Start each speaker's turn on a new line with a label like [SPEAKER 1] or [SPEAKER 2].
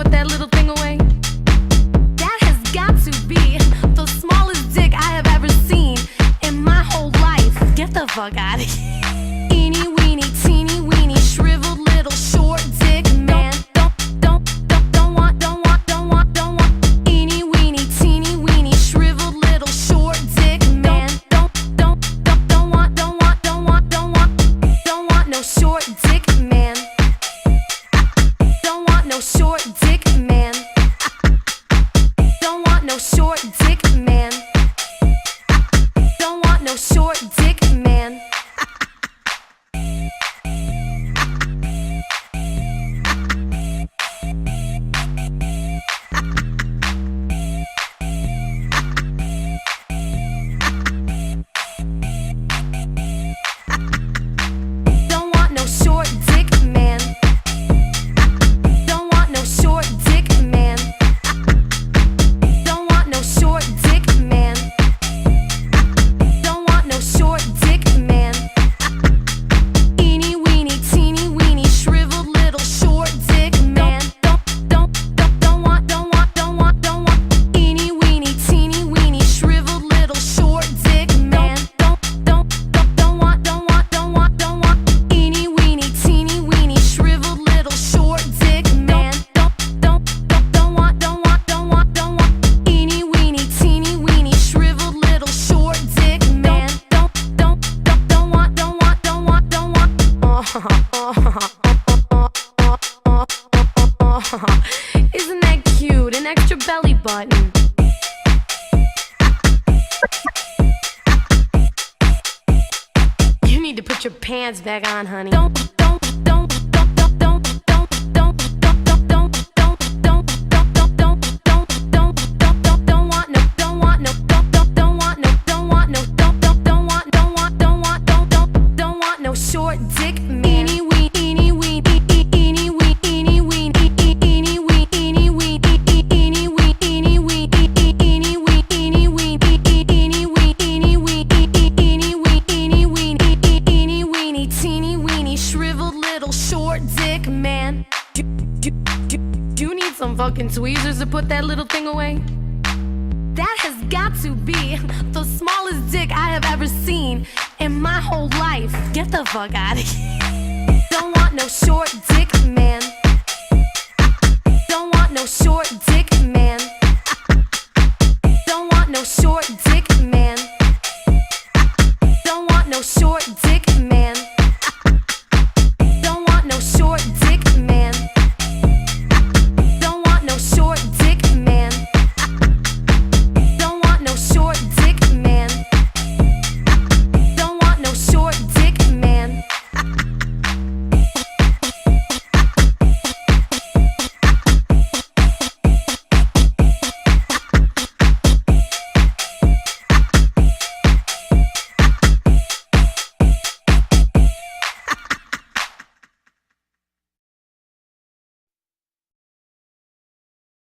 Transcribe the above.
[SPEAKER 1] put that little thing away? That has got to be the smallest dick I have ever seen in my whole life. Get the fuck out of here. Eeny weeny, teeny weeny, shriveled little short dick man. Don't want. Eeny weeny, teeny weeny, shriveled little short dick man. Don't want no short dick man. Don't want no short dick man. Don't want no short dick man. Don't want no short dick man. Don't want no short dick man. Don't want no short dick man. Don't want no short dick man. Don't want no short dick man. Eeny weeny, teeny weeny, shriveled little short dick man. Don't want. Eeny weeny, teeny weeny, shriveled little short dick man. Don't want. Eeny weeny, teeny weeny, shriveled little short dick man. Don't want. Eeny weeny, teeny weeny, shriveled little short dick man. Don't want. Isn't that cute? An extra belly button. You need to put your pants back on, honey. Don't want no short dick man. Teeny weeny, shriveled little short dick man. Do you need some fucking tweezers to put that little thing away? That has got to be the smallest dick I have ever seen in my whole life. Get the fuck out of here. Don't want no short dick man. Don't want no short dick